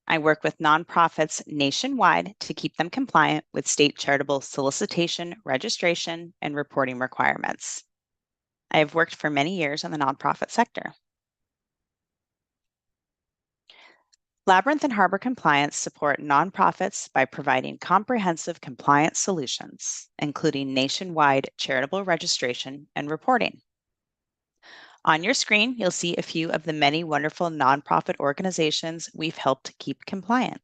I work with nonprofits nationwide to keep them compliant with state charitable solicitation, registration, and reporting requirements. I have worked for many years in the nonprofit sector. Labyrinth and Harbor Compliance support nonprofits by providing comprehensive compliance solutions, including nationwide charitable registration and reporting. On your screen, you'll see a few of the many wonderful nonprofit organizations we've helped keep compliant.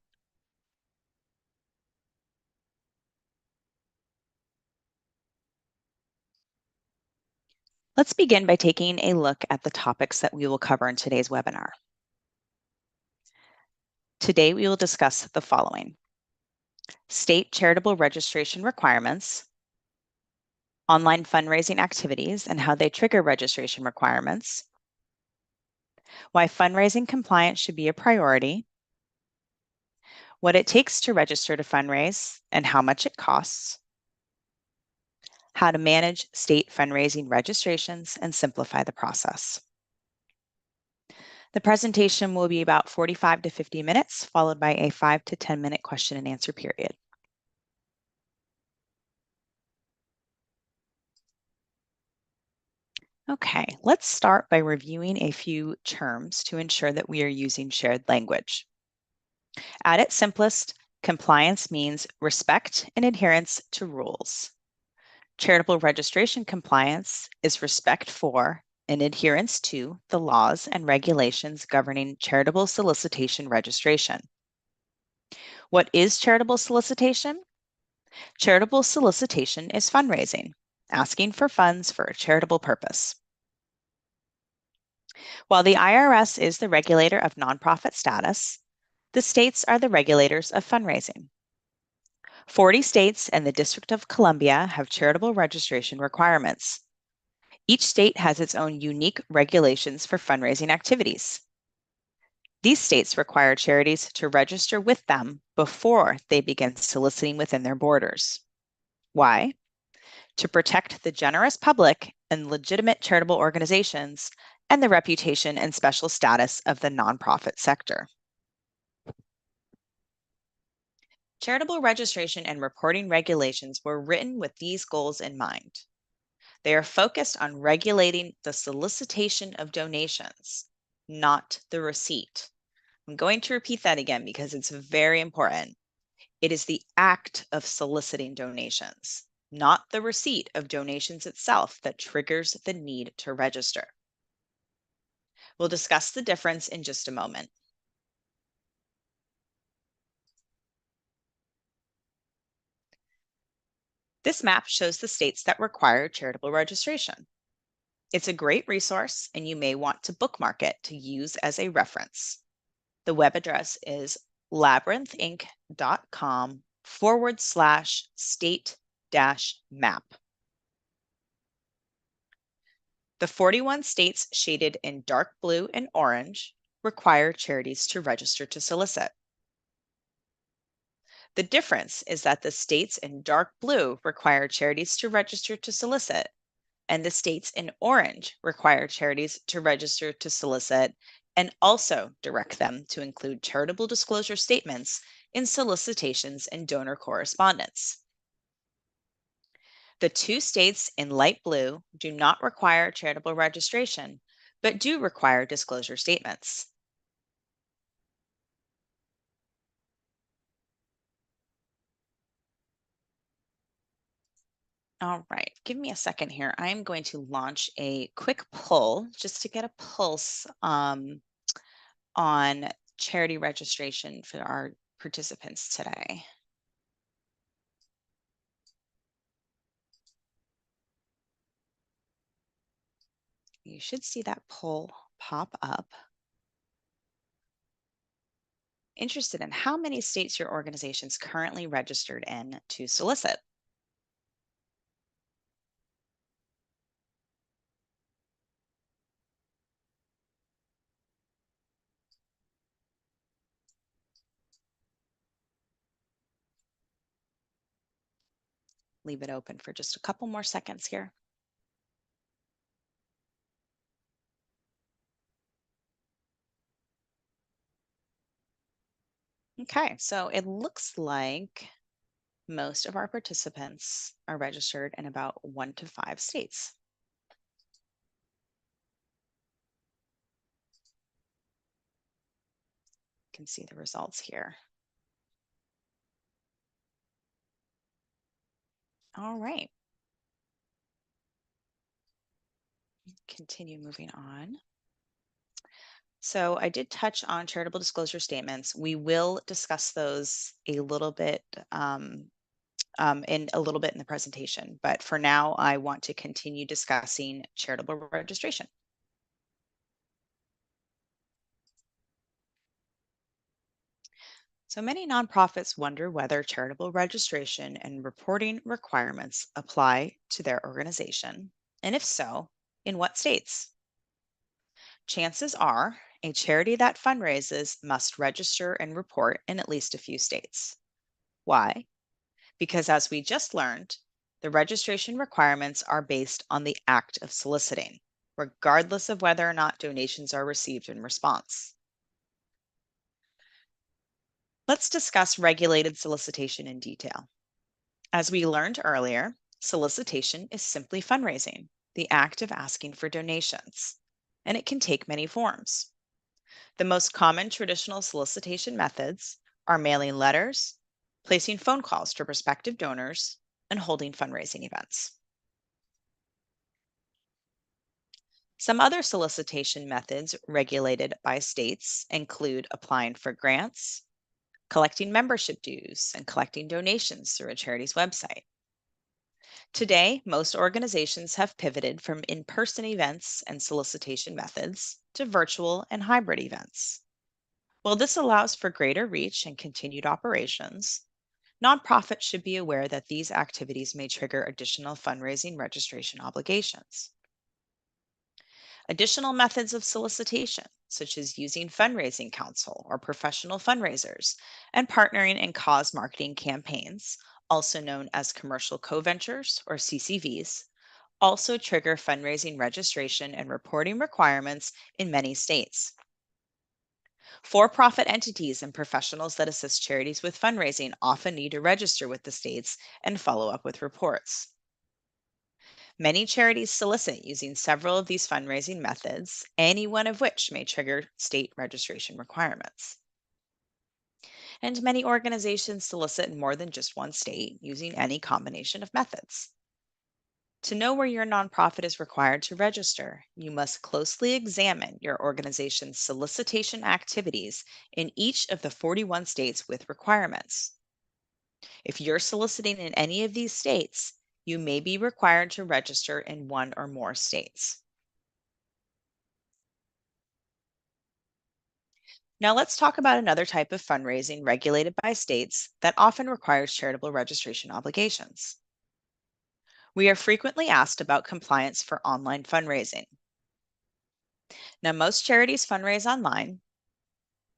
Let's begin by taking a look at the topics that we will cover in today's webinar. Today, we will discuss the following: state charitable registration requirements, online fundraising activities and how they trigger registration requirements, why fundraising compliance should be a priority, what it takes to register to fundraise and how much it costs, how to manage state fundraising registrations and simplify the process. The presentation will be about 45 to 50 minutes, followed by a 5 to 10 minute question and answer period. Okay, let's start by reviewing a few terms to ensure that we are using shared language. At its simplest, compliance means respect and adherence to rules. Charitable registration compliance is respect for and adherence to the laws and regulations governing charitable solicitation registration. What is charitable solicitation? Charitable solicitation is fundraising, asking for funds for a charitable purpose. While the IRS is the regulator of nonprofit status, the states are the regulators of fundraising. 40 states and the District of Columbia have charitable registration requirements. Each state has its own unique regulations for fundraising activities. These states require charities to register with them before they begin soliciting within their borders. Why? To protect the generous public and legitimate charitable organizations and the reputation and special status of the nonprofit sector. Charitable registration and reporting regulations were written with these goals in mind. They are focused on regulating the solicitation of donations, not the receipt. I'm going to repeat that again because it's very important. It is the act of soliciting donations, not the receipt of donations itself, that triggers the need to register. We'll discuss the difference in just a moment. This map shows the states that require charitable registration. It's a great resource, and you may want to bookmark it to use as a reference. The web address is labyrinthinc.com/state-map. The 41 states shaded in dark blue and orange require charities to register to solicit. The difference is that the states in dark blue require charities to register to solicit, and the states in orange require charities to register to solicit and also direct them to include charitable disclosure statements in solicitations and donor correspondence. The 2 states in light blue do not require charitable registration, but do require disclosure statements. All right, give me a second here. I'm going to launch a quick poll just to get a pulse on charity registration for our participants today. You should see that poll pop up. Interested in how many states your organization's currently registered in to solicit? Leave it open for just a couple more seconds here. Okay, so it looks like most of our participants are registered in about 1 to 5 states. You can see the results here. All right, continue moving on. So I did touch on charitable disclosure statements. We will discuss those a little bit in a little bit in the presentation, but for now, I want to continue discussing charitable registration. So many nonprofits wonder whether charitable registration and reporting requirements apply to their organization, and if so, in what states? Chances are a charity that fundraises must register and report in at least a few states. Why? Because as we just learned, the registration requirements are based on the act of soliciting, regardless of whether or not donations are received in response. Let's discuss regulated solicitation in detail. As we learned earlier, solicitation is simply fundraising, the act of asking for donations, and it can take many forms. The most common traditional solicitation methods are mailing letters, placing phone calls to prospective donors, and holding fundraising events. Some other solicitation methods regulated by states include applying for grants, collecting membership dues, and collecting donations through a charity's website. Today, most organizations have pivoted from in person events and solicitation methods to virtual and hybrid events. While this allows for greater reach and continued operations, nonprofits should be aware that these activities may trigger additional fundraising registration obligations. Additional methods of solicitation, such as using fundraising counsel or professional fundraisers, and partnering in cause marketing campaigns, also known as commercial co-ventures or CCVs, also trigger fundraising registration and reporting requirements in many states. For-profit entities and professionals that assist charities with fundraising often need to register with the states and follow up with reports. Many charities solicit using several of these fundraising methods, any one of which may trigger state registration requirements. And many organizations solicit in more than just one state using any combination of methods. To know where your nonprofit is required to register, you must closely examine your organization's solicitation activities in each of the 41 states with requirements. If you're soliciting in any of these states, you may be required to register in one or more states. Now let's talk about another type of fundraising regulated by states that often requires charitable registration obligations. We are frequently asked about compliance for online fundraising. Now, most charities fundraise online.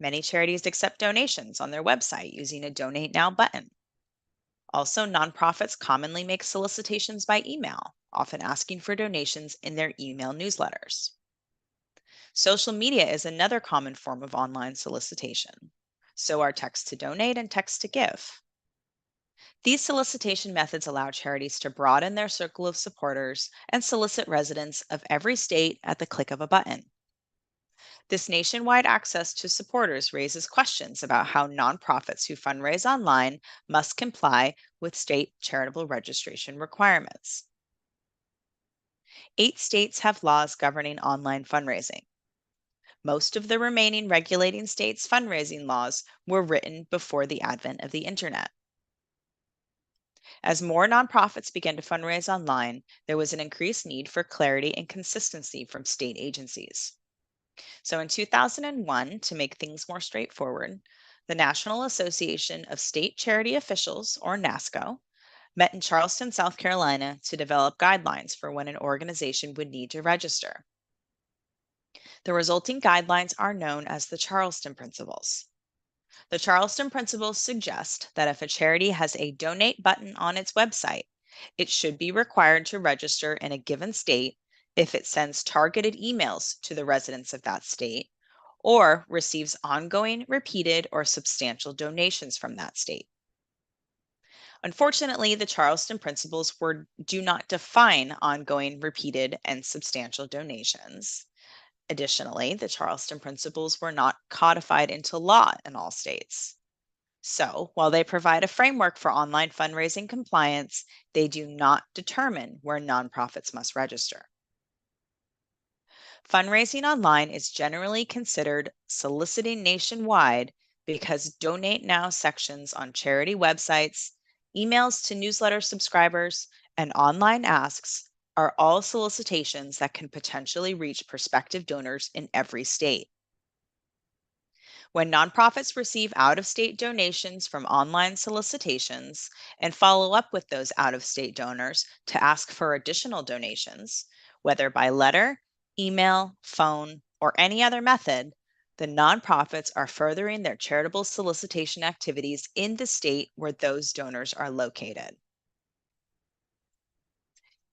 Many charities accept donations on their website using a Donate Now button. Also, nonprofits commonly make solicitations by email, often asking for donations in their email newsletters. Social media is another common form of online solicitation. So are text to donate and text to give. These solicitation methods allow charities to broaden their circle of supporters and solicit residents of every state at the click of a button. This nationwide access to supporters raises questions about how nonprofits who fundraise online must comply with state charitable registration requirements. 8 states have laws governing online fundraising. Most of the remaining regulating states' fundraising laws were written before the advent of the internet. As more nonprofits began to fundraise online, there was an increased need for clarity and consistency from state agencies. So in 2001, to make things more straightforward, the National Association of State Charity Officials, or NASCO, met in Charleston, South Carolina to develop guidelines for when an organization would need to register. The resulting guidelines are known as the Charleston Principles. The Charleston Principles suggest that if a charity has a donate button on its website, it should be required to register in a given state if it sends targeted emails to the residents of that state, or receives ongoing, repeated, or substantial donations from that state. Unfortunately, the Charleston principles do not define ongoing, repeated, and substantial donations. Additionally, the Charleston principles were not codified into law in all states. So, while they provide a framework for online fundraising compliance, they do not determine where nonprofits must register. Fundraising online is generally considered soliciting nationwide because Donate Now sections on charity websites, emails to newsletter subscribers, and online asks are all solicitations that can potentially reach prospective donors in every state. When nonprofits receive out of state donations from online solicitations and follow up with those out of state donors to ask for additional donations, whether by letter, email, phone, or any other method, the nonprofits are furthering their charitable solicitation activities in the state where those donors are located.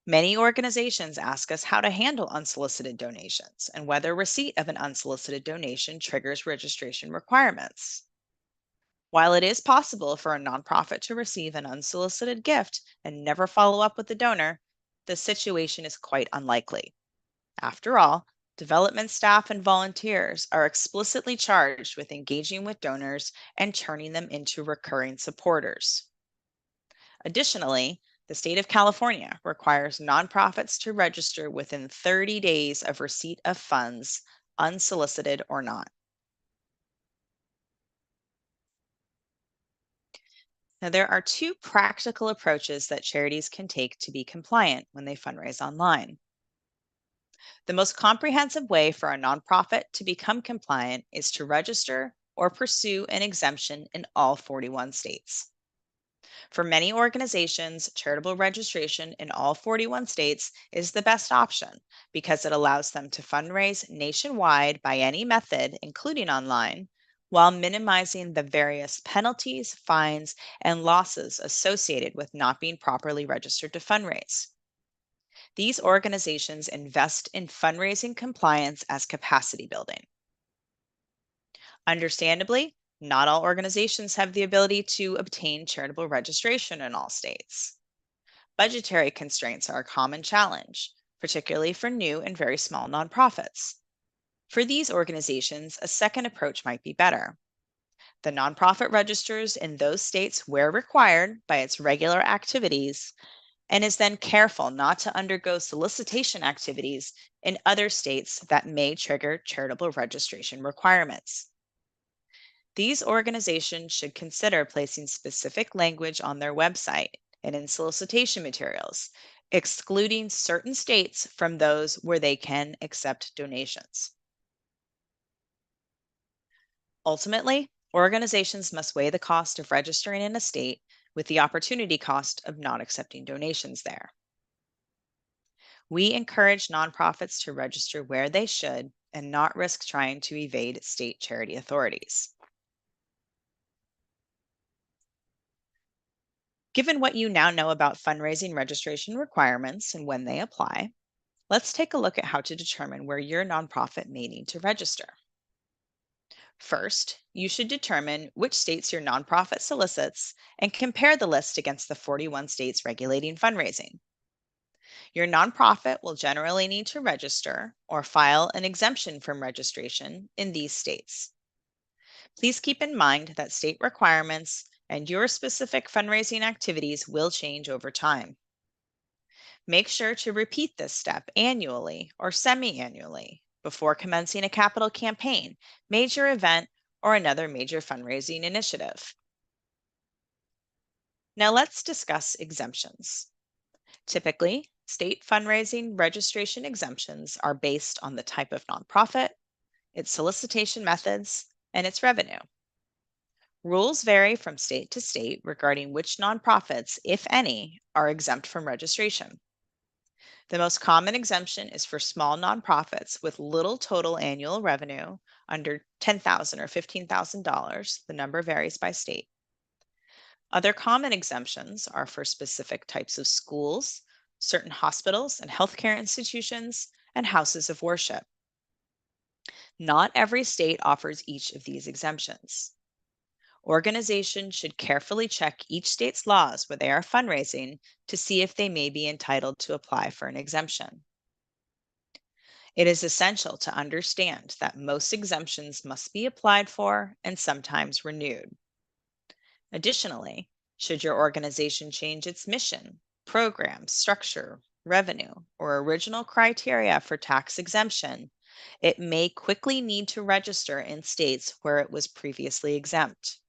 Many organizations ask us how to handle unsolicited donations and whether receipt of an unsolicited donation triggers registration requirements. While it is possible for a nonprofit to receive an unsolicited gift and never follow up with the donor, the situation is quite unlikely. After all, development staff and volunteers are explicitly charged with engaging with donors and turning them into recurring supporters. Additionally, the state of California requires nonprofits to register within 30 days of receipt of funds, unsolicited or not. Now, there are two practical approaches that charities can take to be compliant when they fundraise online. The most comprehensive way for a nonprofit to become compliant is to register or pursue an exemption in all 41 states. For many organizations, charitable registration in all 41 states is the best option because it allows them to fundraise nationwide by any method, including online, while minimizing the various penalties, fines, and losses associated with not being properly registered to fundraise. These organizations invest in fundraising compliance as capacity building. Understandably, not all organizations have the ability to obtain charitable registration in all states. Budgetary constraints are a common challenge, particularly for new and very small nonprofits. For these organizations, a second approach might be better. The nonprofit registers in those states where required by its regular activities and is then careful not to undergo solicitation activities in other states that may trigger charitable registration requirements. These organizations should consider placing specific language on their website and in solicitation materials, excluding certain states from those where they can accept donations. Ultimately, organizations must weigh the cost of registering in a state with the opportunity cost of not accepting donations there. We encourage nonprofits to register where they should and not risk trying to evade state charity authorities. Given what you now know about fundraising registration requirements and when they apply, let's take a look at how to determine where your nonprofit may need to register. First, you should determine which states your nonprofit solicits and compare the list against the 41 states regulating fundraising. Your nonprofit will generally need to register or file an exemption from registration in these states. Please keep in mind that state requirements and your specific fundraising activities will change over time. Make sure to repeat this step annually or semi annually before commencing a capital campaign, major event, or another major fundraising initiative. Now let's discuss exemptions. Typically, state fundraising registration exemptions are based on the type of nonprofit, its solicitation methods, and its revenue. Rules vary from state to state regarding which nonprofits, if any, are exempt from registration. The most common exemption is for small nonprofits with little total annual revenue under $10,000 or $15,000. The number varies by state. Other common exemptions are for specific types of schools, certain hospitals and healthcare institutions, and houses of worship. Not every state offers each of these exemptions. Organizations should carefully check each state's laws where they are fundraising to see if they may be entitled to apply for an exemption. It is essential to understand that most exemptions must be applied for and sometimes renewed. Additionally, should your organization change its mission, program, structure, revenue, or original criteria for tax exemption, it may quickly need to register in states where it was previously exempt.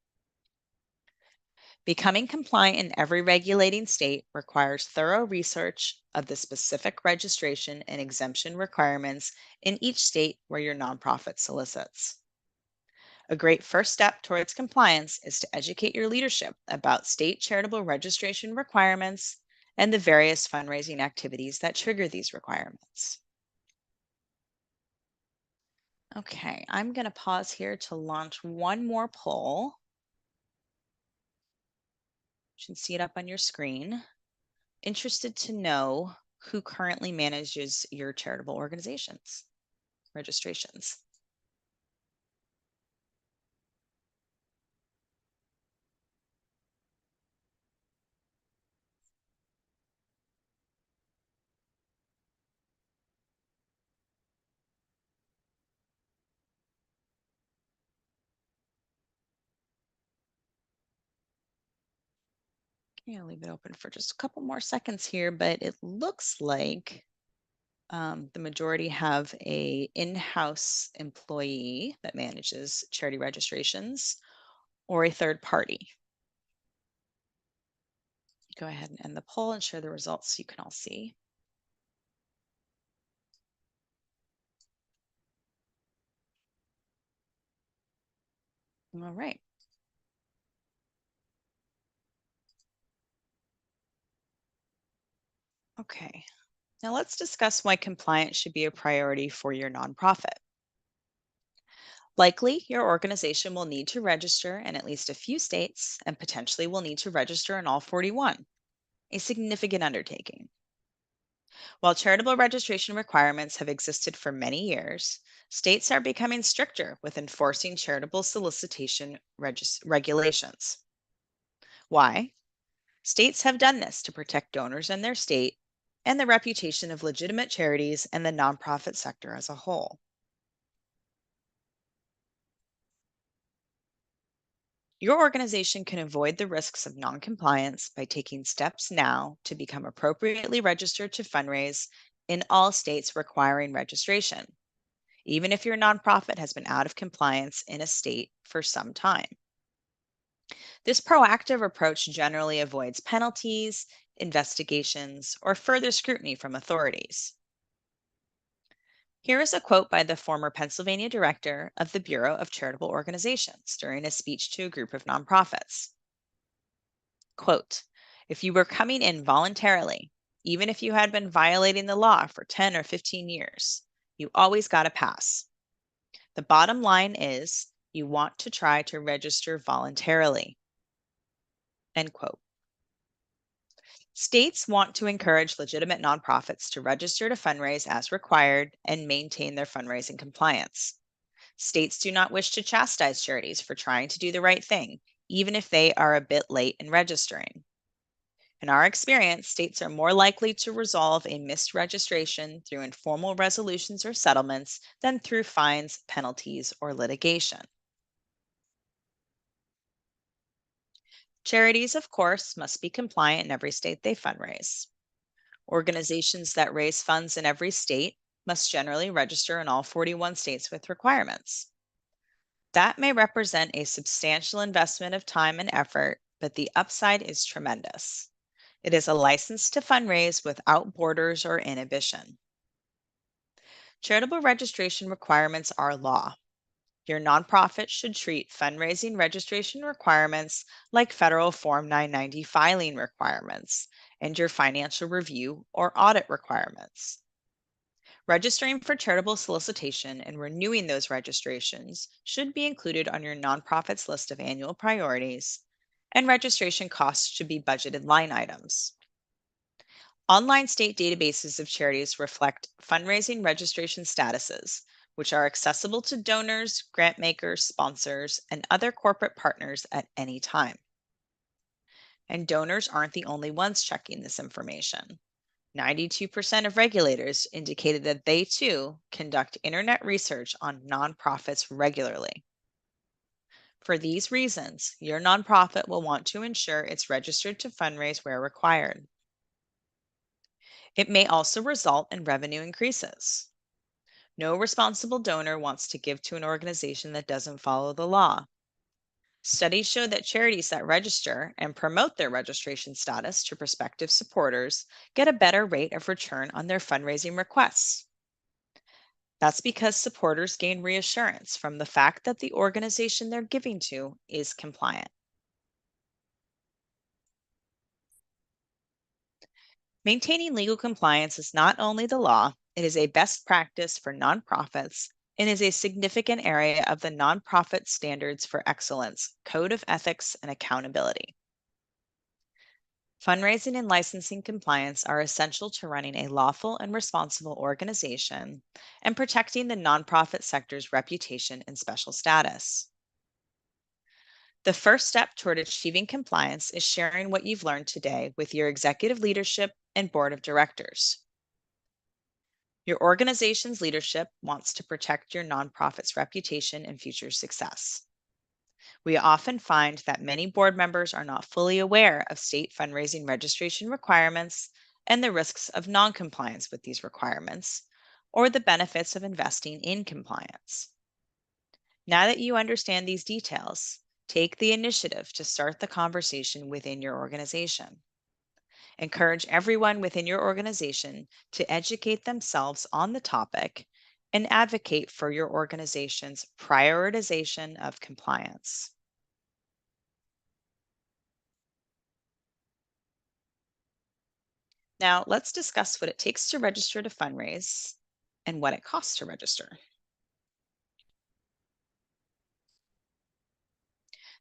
Becoming compliant in every regulating state requires thorough research of the specific registration and exemption requirements in each state where your nonprofit solicits. A great first step towards compliance is to educate your leadership about state charitable registration requirements and the various fundraising activities that trigger these requirements. Okay, I'm going to pause here to launch one more poll. You should see it up on your screen. Interested to know who currently manages your charitable organizations registrations. Okay, I'll leave it open for just a couple more seconds here, but it looks like the majority have a in-house employee that manages charity registrations or a third party. Go ahead and end the poll and share the results so you can all see. All right. Okay. Now let's discuss why compliance should be a priority for your nonprofit. Likely, your organization will need to register in at least a few states and potentially will need to register in all 41, a significant undertaking. While charitable registration requirements have existed for many years, states are becoming stricter with enforcing charitable solicitation regulations. Why? States have done this to protect donors in their state and the reputation of legitimate charities and the nonprofit sector as a whole. Your organization can avoid the risks of noncompliance by taking steps now to become appropriately registered to fundraise in all states requiring registration, even if your nonprofit has been out of compliance in a state for some time. This proactive approach generally avoids penalties, investigations, or further scrutiny from authorities. Here is a quote by the former Pennsylvania director of the Bureau of Charitable Organizations during a speech to a group of nonprofits. Quote, if you were coming in voluntarily, even if you had been violating the law for 10 or 15 years, you always got a pass. The bottom line is you want to try to register voluntarily. End quote. States want to encourage legitimate nonprofits to register to fundraise as required and maintain their fundraising compliance. States do not wish to chastise charities for trying to do the right thing, even if they are a bit late in registering. In our experience, states are more likely to resolve a missed registration through informal resolutions or settlements than through fines, penalties, or litigation. Charities, of course, must be compliant in every state they fundraise. Organizations that raise funds in every state must generally register in all 41 states with requirements. That may represent a substantial investment of time and effort, but the upside is tremendous. It is a license to fundraise without borders or inhibition. Charitable registration requirements are law. Your nonprofit should treat fundraising registration requirements like federal Form 990 filing requirements and your financial review or audit requirements. Registering for charitable solicitation and renewing those registrations should be included on your nonprofit's list of annual priorities, and registration costs should be budgeted line items. Online state databases of charities reflect fundraising registration statuses, which are accessible to donors, grant makers, sponsors, and other corporate partners at any time. And donors aren't the only ones checking this information. 92% of regulators indicated that they too conduct internet research on nonprofits regularly. For these reasons, your nonprofit will want to ensure it's registered to fundraise where required. It may also result in revenue increases. No responsible donor wants to give to an organization that doesn't follow the law. Studies show that charities that register and promote their registration status to prospective supporters get a better rate of return on their fundraising requests. That's because supporters gain reassurance from the fact that the organization they're giving to is compliant. Maintaining legal compliance is not only the law, it is a best practice for nonprofits and is a significant area of the Nonprofit Standards for Excellence Code of Ethics and Accountability. Fundraising and licensing compliance are essential to running a lawful and responsible organization and protecting the nonprofit sector's reputation and special status. The first step toward achieving compliance is sharing what you've learned today with your executive leadership and board of directors. Your organization's leadership wants to protect your nonprofit's reputation and future success. We often find that many board members are not fully aware of state fundraising registration requirements and the risks of noncompliance with these requirements, or the benefits of investing in compliance. Now that you understand these details, take the initiative to start the conversation within your organization. Encourage everyone within your organization to educate themselves on the topic and advocate for your organization's prioritization of compliance. Now, let's discuss what it takes to register to fundraise and what it costs to register.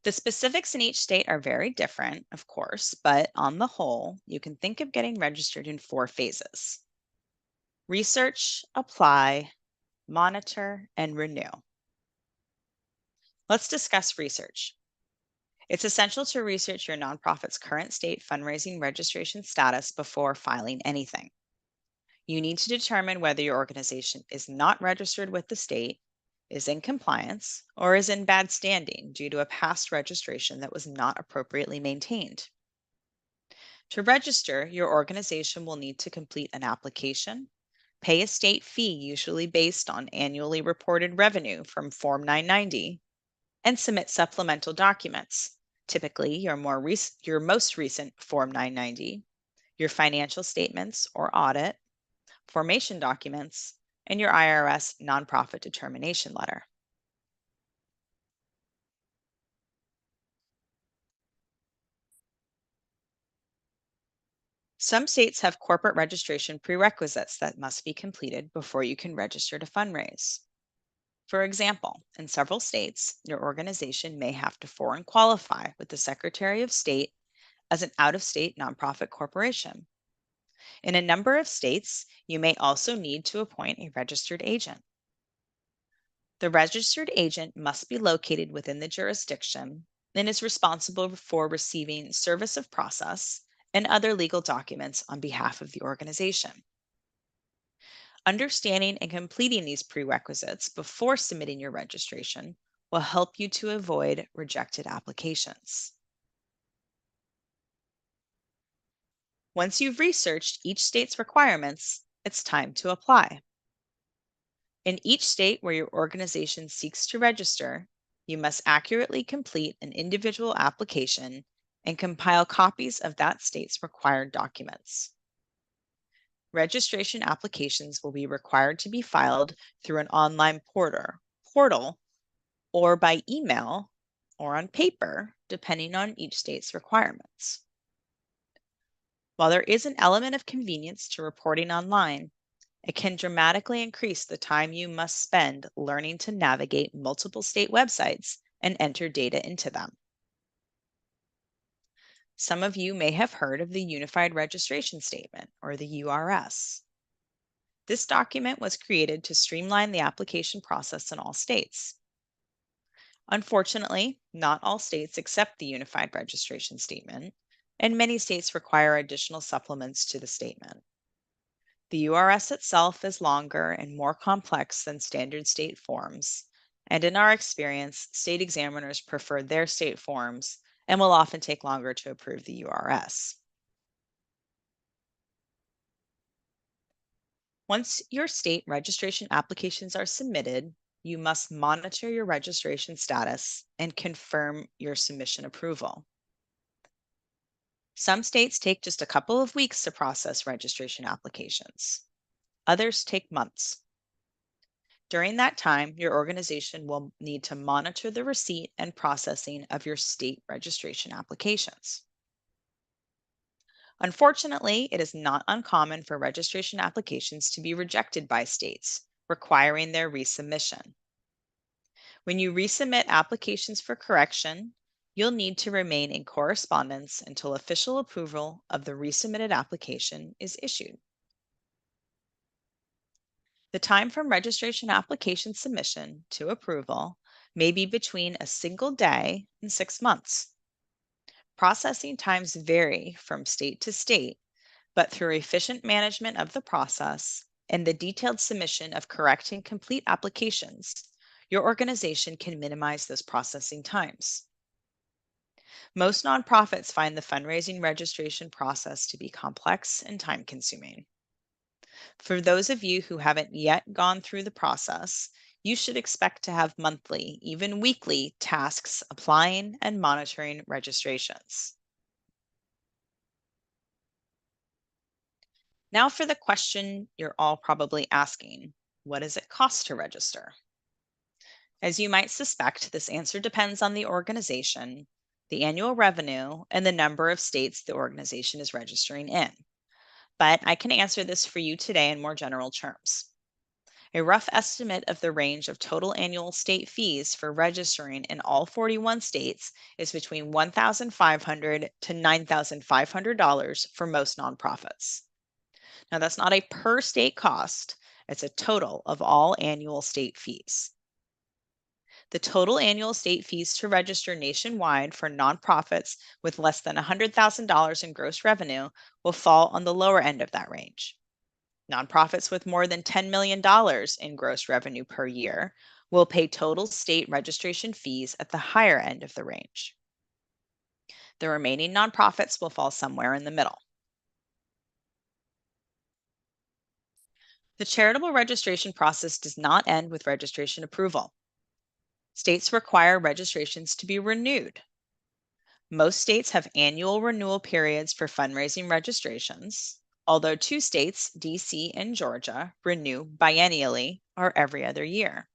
The specifics in each state are very different, of course, but on the whole, you can think of getting registered in 4 phases: research, apply, monitor, and renew. Let's discuss research. It's essential to research your nonprofit's current state fundraising registration status before filing anything. You need to determine whether your organization is not registered with the state, is in compliance, or is in bad standing due to a past registration that was not appropriately maintained. To register, your organization will need to complete an application, pay a state fee usually based on annually reported revenue from Form 990, and submit supplemental documents, typically your most recent Form 990, your financial statements or audit, formation documents, and your IRS nonprofit determination letter. Some states have corporate registration prerequisites that must be completed before you can register to fundraise. For example, in several states, your organization may have to foreign qualify with the Secretary of State as an out of state nonprofit corporation. In a number of states, you may also need to appoint a registered agent. The registered agent must be located within the jurisdiction and is responsible for receiving service of process and other legal documents on behalf of the organization. Understanding and completing these prerequisites before submitting your registration will help you to avoid rejected applications. Once you've researched each state's requirements, it's time to apply. In each state where your organization seeks to register, you must accurately complete an individual application and compile copies of that state's required documents. Registration applications will be required to be filed through an online portal or by email or on paper, depending on each state's requirements. While there is an element of convenience to reporting online, it can dramatically increase the time you must spend learning to navigate multiple state websites and enter data into them. Some of you may have heard of the Unified Registration Statement, or the URS. This document was created to streamline the application process in all states. Unfortunately, not all states accept the Unified Registration Statement, and many states require additional supplements to the statement. The URS itself is longer and more complex than standard state forms, and in our experience, state examiners prefer their state forms and will often take longer to approve the URS. Once your state registration applications are submitted, you must monitor your registration status and confirm your submission approval. Some states take just a couple of weeks to process registration applications. Others take months. During that time, your organization will need to monitor the receipt and processing of your state registration applications. Unfortunately, it is not uncommon for registration applications to be rejected by states, requiring their resubmission. When you resubmit applications for correction, you'll need to remain in correspondence until official approval of the resubmitted application is issued. The time from registration application submission to approval may be between a single day and 6 months. Processing times vary from state to state, but through efficient management of the process and the detailed submission of correct and complete applications, your organization can minimize those processing times. Most nonprofits find the fundraising registration process to be complex and time consuming. For those of you who haven't yet gone through the process, you should expect to have monthly, even weekly tasks applying and monitoring registrations. Now for the question you're all probably asking, what does it cost to register? As you might suspect, this answer depends on the organization, the annual revenue, and the number of states the organization is registering in. But I can answer this for you today in more general terms. A rough estimate of the range of total annual state fees for registering in all 41 states is between $1,500 to $9,500 for most nonprofits. Now, that's not a per state cost, it's a total of all annual state fees. The total annual state fees to register nationwide for nonprofits with less than $100,000 in gross revenue will fall on the lower end of that range. Nonprofits with more than $10 million in gross revenue per year will pay total state registration fees at the higher end of the range. The remaining nonprofits will fall somewhere in the middle. The charitable registration process does not end with registration approval. States require registrations to be renewed. Most states have annual renewal periods for fundraising registrations, although two states, DC and Georgia, renew biennially or every other year.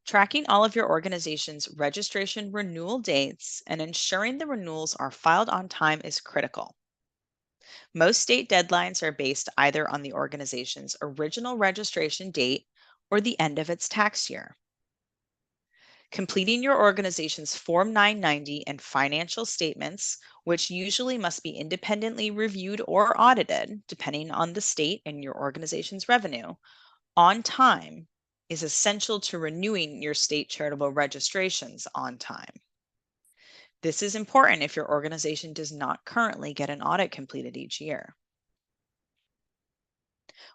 Tracking all of your organization's registration renewal dates and ensuring the renewals are filed on time is critical. Most state deadlines are based either on the organization's original registration date or the end of its tax year. Completing your organization's Form 990 and financial statements, which usually must be independently reviewed or audited, depending on the state and your organization's revenue, on time is essential to renewing your state charitable registrations on time. This is important if your organization does not currently get an audit completed each year.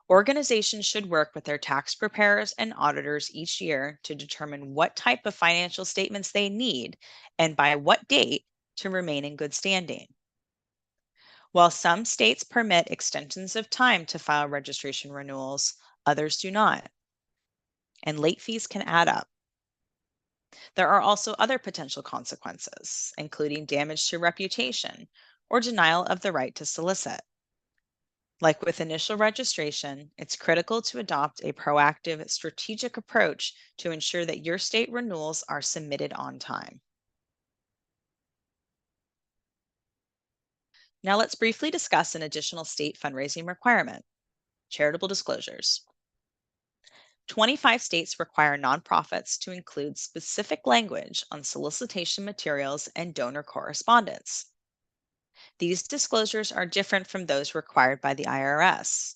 Organizations should work with their tax preparers and auditors each year to determine what type of financial statements they need and by what date to remain in good standing. While some states permit extensions of time to file registration renewals, others do not, and late fees can add up. There are also other potential consequences, including damage to reputation or denial of the right to solicit. Like with initial registration, it's critical to adopt a proactive, strategic approach to ensure that your state renewals are submitted on time. Now let's briefly discuss an additional state fundraising requirement, charitable disclosures. 25 states require nonprofits to include specific language on solicitation materials and donor correspondence. These disclosures are different from those required by the IRS.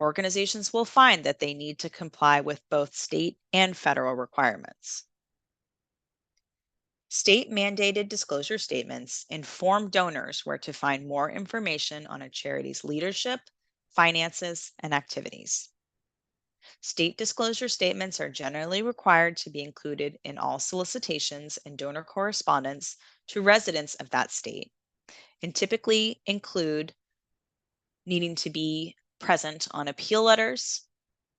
Organizations will find that they need to comply with both state and federal requirements. State mandated disclosure statements inform donors where to find more information on a charity's leadership, finances, and activities. State disclosure statements are generally required to be included in all solicitations and donor correspondence to residents of that state, and typically include needing to be present on appeal letters,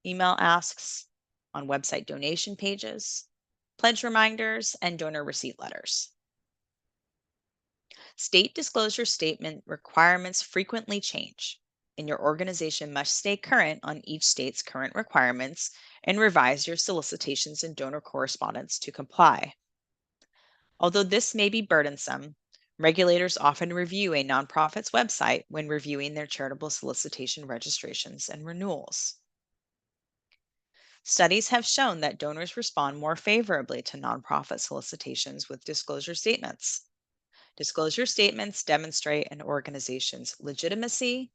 email asks, on website donation pages, pledge reminders, and donor receipt letters. State disclosure statement requirements frequently change, and your organization must stay current on each state's current requirements and revise your solicitations and donor correspondence to comply. Although this may be burdensome, regulators often review a nonprofit's website when reviewing their charitable solicitation registrations and renewals. Studies have shown that donors respond more favorably to nonprofit solicitations with disclosure statements. Disclosure statements demonstrate an organization's legitimacy,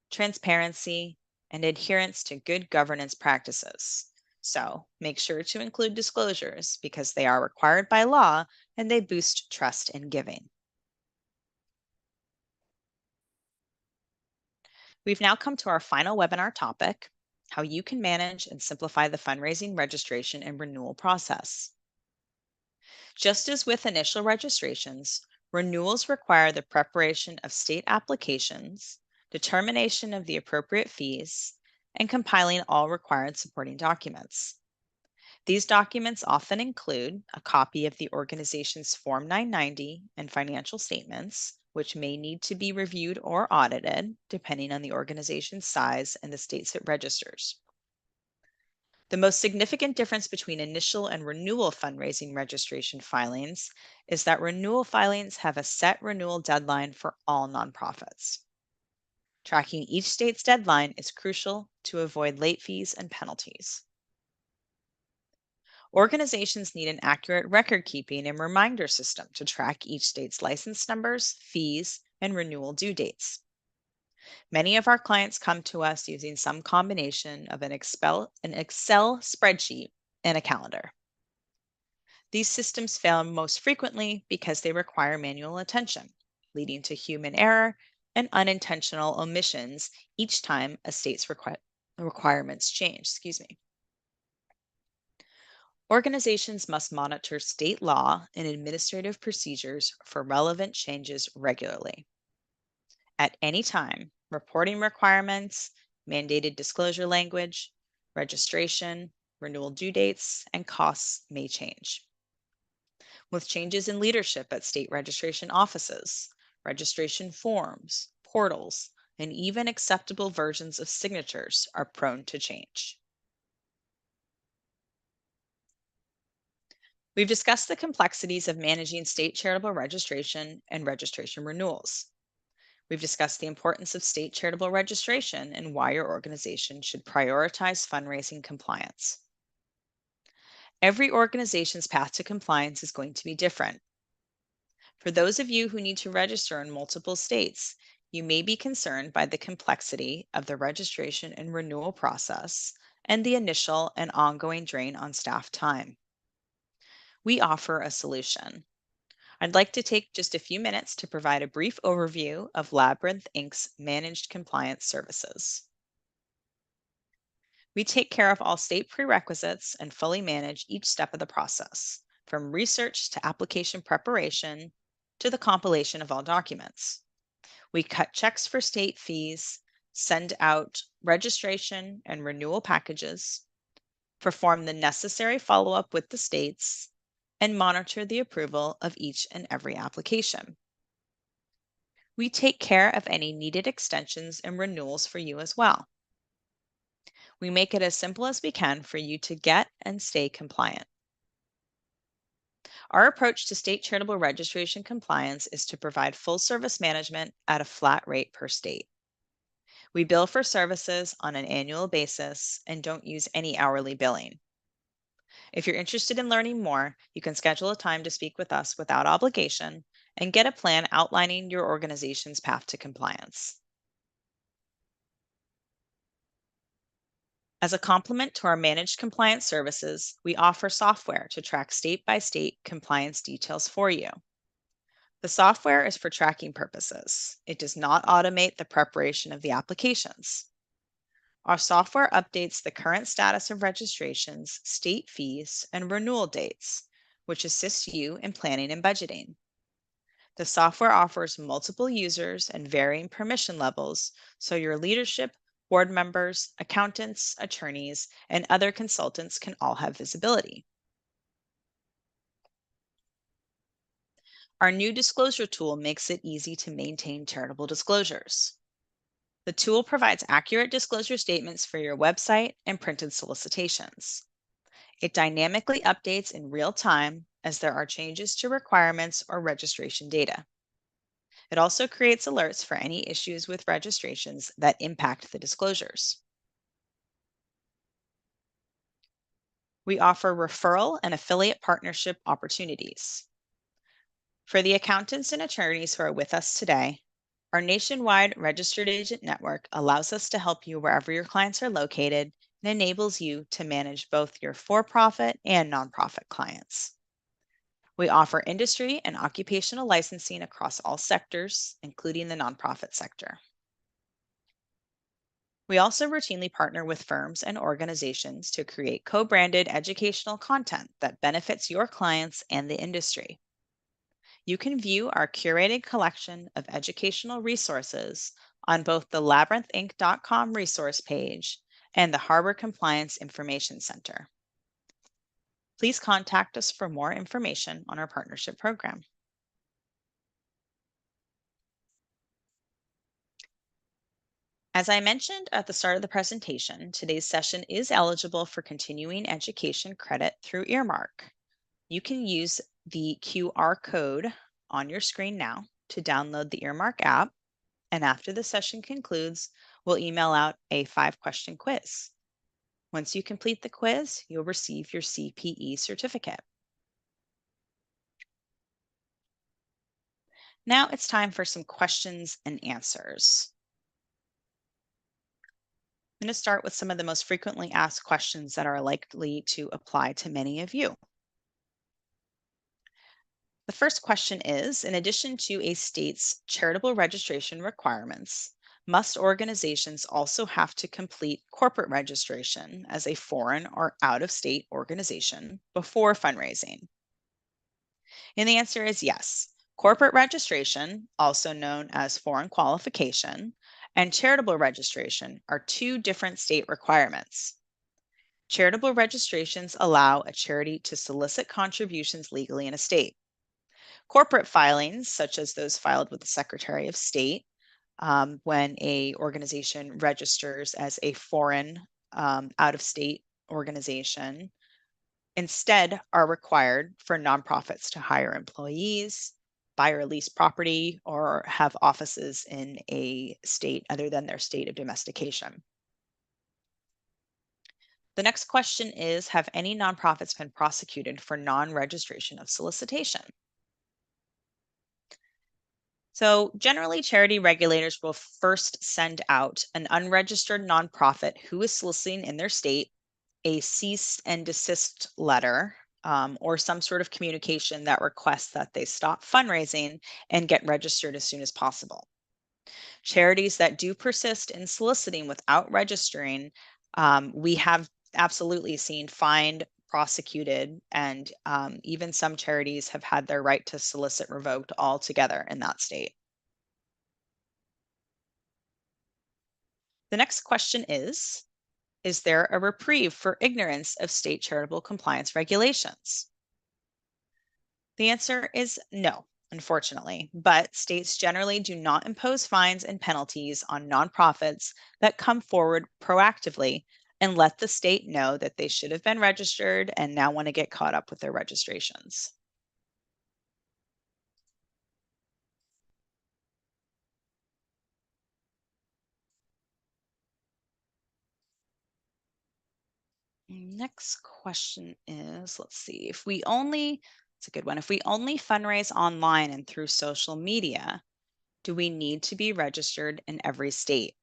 transparency, and adherence to good governance practices. So make sure to include disclosures because they are required by law and they boost trust in giving. We've now come to our final webinar topic, how you can manage and simplify the fundraising registration and renewal process. Just as with initial registrations, renewals require the preparation of state applications, determination of the appropriate fees, and compiling all required supporting documents. These documents often include a copy of the organization's Form 990 and financial statements, which may need to be reviewed or audited depending on the organization's size and the states it registers. The most significant difference between initial and renewal fundraising registration filings is that renewal filings have a set renewal deadline for all nonprofits. Tracking each state's deadline is crucial to avoid late fees and penalties. Organizations need an accurate record keeping and reminder system to track each state's license numbers, fees, and renewal due dates. Many of our clients come to us using some combination of an Excel spreadsheet and a calendar. These systems fail most frequently because they require manual attention, leading to human error and unintentional omissions each time a state's requirements change. Organizations must monitor state law and administrative procedures for relevant changes regularly. At any time, reporting requirements, mandated disclosure language, registration, renewal due dates, and costs may change. With changes in leadership at state registration offices, registration forms, portals, and even acceptable versions of signatures are prone to change. We've discussed the complexities of managing state charitable registration and registration renewals. We've discussed the importance of state charitable registration and why your organization should prioritize fundraising compliance. Every organization's path to compliance is going to be different. For those of you who need to register in multiple states, you may be concerned by the complexity of the registration and renewal process and the initial and ongoing drain on staff time. We offer a solution. I'd like to take just a few minutes to provide a brief overview of Labyrinth Inc.'s managed compliance services. We take care of all state prerequisites and fully manage each step of the process, from research to application preparation to the compilation of all documents. We cut checks for state fees, send out registration and renewal packages, perform the necessary follow-up with the states, and monitor the approval of each and every application. We take care of any needed extensions and renewals for you as well. We make it as simple as we can for you to get and stay compliant. Our approach to state charitable registration compliance is to provide full service management at a flat rate per state. We bill for services on an annual basis and don't use any hourly billing. If you're interested in learning more, you can schedule a time to speak with us without obligation and get a plan outlining your organization's path to compliance. As a complement to our managed compliance services, we offer software to track state-by-state compliance details for you. The software is for tracking purposes. It does not automate the preparation of the applications. Our software updates the current status of registrations, state fees, and renewal dates, which assists you in planning and budgeting. The software offers multiple users and varying permission levels, so your leadership, board members, accountants, attorneys, and other consultants can all have visibility. Our new disclosure tool makes it easy to maintain charitable disclosures. The tool provides accurate disclosure statements for your website and printed solicitations. It dynamically updates in real time as there are changes to requirements or registration data. It also creates alerts for any issues with registrations that impact the disclosures. We offer referral and affiliate partnership opportunities. For the accountants and attorneys who are with us today, our nationwide registered agent network allows us to help you wherever your clients are located and enables you to manage both your for-profit and nonprofit clients. We offer industry and occupational licensing across all sectors, including the nonprofit sector. We also routinely partner with firms and organizations to create co-branded educational content that benefits your clients and the industry. You can view our curated collection of educational resources on both the labyrinthinc.com resource page and the Harbor Compliance Information Center. Please contact us for more information on our partnership program. As I mentioned at the start of the presentation, today's session is eligible for continuing education credit through Earmark. You can use the QR code on your screen now to download the Earmark app, and after the session concludes, we'll email out a 5-question quiz. Once you complete the quiz, you'll receive your CPE certificate. Now it's time for some questions and answers. I'm going to start with some of the most frequently asked questions that are likely to apply to many of you. The first question is, in addition to a state's charitable registration requirements, must organizations also have to complete corporate registration as a foreign or out-of-state organization before fundraising? And the answer is yes. Corporate registration, also known as foreign qualification, and charitable registration are two different state requirements. Charitable registrations allow a charity to solicit contributions legally in a state. Corporate filings, such as those filed with the Secretary of State, when a organization registers as a foreign out-of-state organization, instead are required for nonprofits to hire employees, buy or lease property, or have offices in a state other than their state of domestication. The next question is, have any nonprofits been prosecuted for non-registration of solicitation? So generally, charity regulators will first send out an unregistered nonprofit who is soliciting in their state a cease and desist letter or some sort of communication that requests that they stop fundraising and get registered as soon as possible. Charities that do persist in soliciting without registering, we have absolutely seen fined, prosecuted, and even some charities have had their right to solicit revoked altogether in that state. The next question is there a reprieve for ignorance of state charitable compliance regulations? The answer is no, unfortunately, but states generally do not impose fines and penalties on nonprofits that come forward proactively and let the state know that they should have been registered and now want to get caught up with their registrations. Next question is, let's see, it's a good one. If we only fundraise online and through social media, do we need to be registered in every state?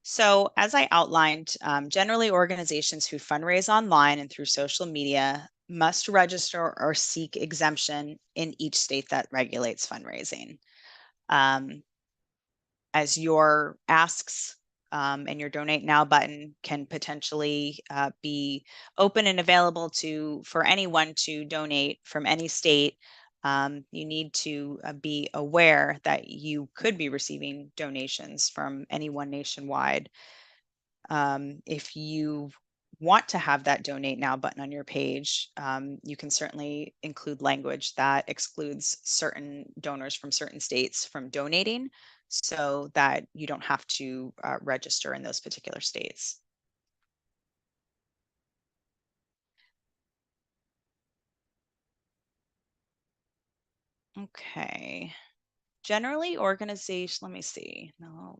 So, as I outlined, generally organizations who fundraise online and through social media must register or seek exemption in each state that regulates fundraising. Um, as your asks and your donate now button can potentially be open and available for anyone to donate from any state. You need to be aware that you could be receiving donations from anyone nationwide. If you want to have that donate now button on your page, you can certainly include language that excludes certain donors from certain states from donating so that you don't have to register in those particular states. Okay. Generally, organization, let me see. No,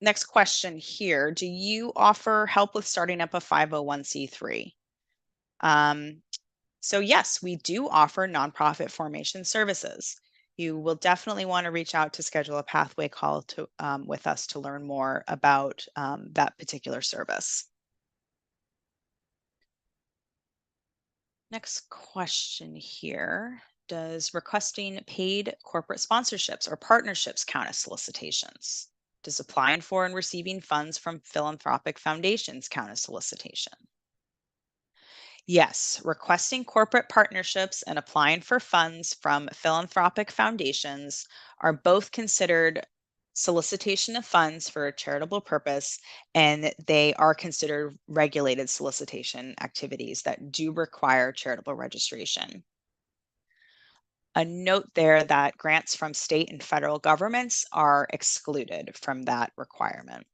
next question here. Do you offer help with starting up a 501c3? Um, So yes, we do offer nonprofit formation services. You will definitely want to reach out to schedule a pathway call with us to learn more about that particular service. Next question here. Does requesting paid corporate sponsorships or partnerships count as solicitations? Does applying for and receiving funds from philanthropic foundations count as solicitation? Yes, requesting corporate partnerships and applying for funds from philanthropic foundations are both considered solicitation of funds for a charitable purpose, and they are considered regulated solicitation activities that do require charitable registration. A note there that grants from state and federal governments are excluded from that requirement.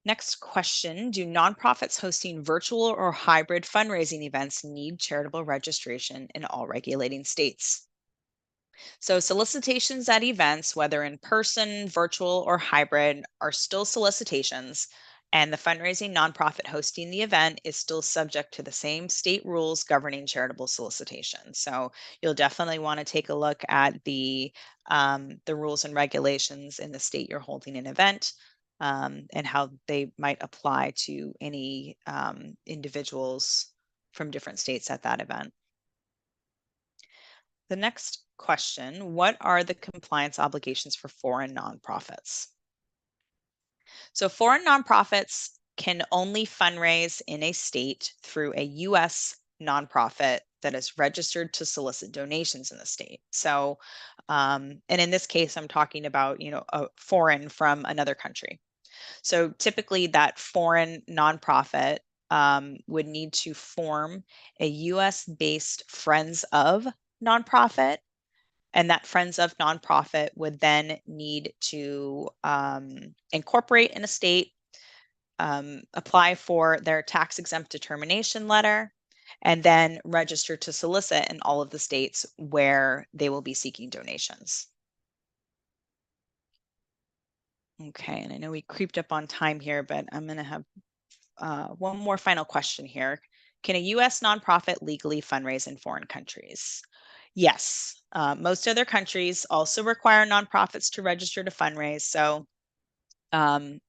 Next question. Do nonprofits hosting virtual or hybrid fundraising events need charitable registration in all regulating states? So, solicitations at events, whether in person, virtual, or hybrid, are still solicitations, and the fundraising nonprofit hosting the event is still subject to the same state rules governing charitable solicitation. So, you'll definitely want to take a look at the rules and regulations in the state you're holding an event. And how they might apply to any individuals from different states at that event. The next question, what are the compliance obligations for foreign nonprofits? So foreign nonprofits can only fundraise in a state through a US nonprofit that is registered to solicit donations in the state. So, and in this case, I'm talking about, a foreign from another country. So typically that foreign nonprofit would need to form a US based Friends of nonprofit, and that Friends of nonprofit would then need to incorporate in a state, apply for their tax exempt determination letter, and then register to solicit in all of the states where they will be seeking donations. Okay, and I know we creeped up on time here, but I'm going to have one more final question here. Can a U.S. nonprofit legally fundraise in foreign countries? Yes. Most other countries also require nonprofits to register to fundraise. So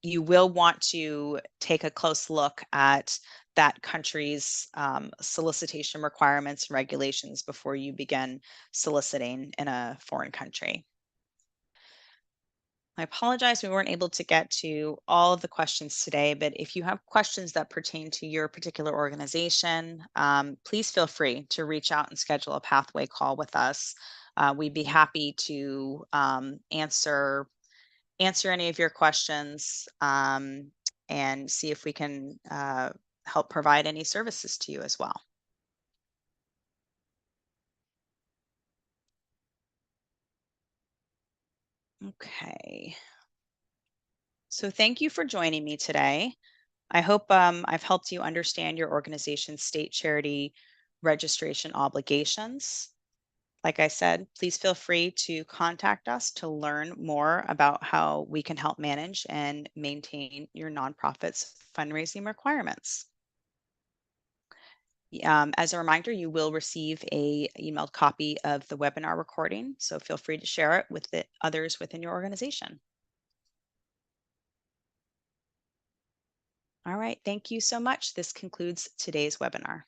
you will want to take a close look at that country's solicitation requirements and regulations before you begin soliciting in a foreign country. I apologize we weren't able to get to all of the questions today, but if you have questions that pertain to your particular organization, please feel free to reach out and schedule a pathway call with us. We'd be happy to answer any of your questions and see if we can help provide any services to you as well. Okay. So thank you for joining me today. I hope I've helped you understand your organization's state charity registration obligations. Like I said, please feel free to contact us to learn more about how we can help manage and maintain your nonprofit's fundraising requirements. As a reminder, you will receive a emailed copy of the webinar recording, so feel free to share it with the others within your organization. All right, thank you so much. This concludes today's webinar.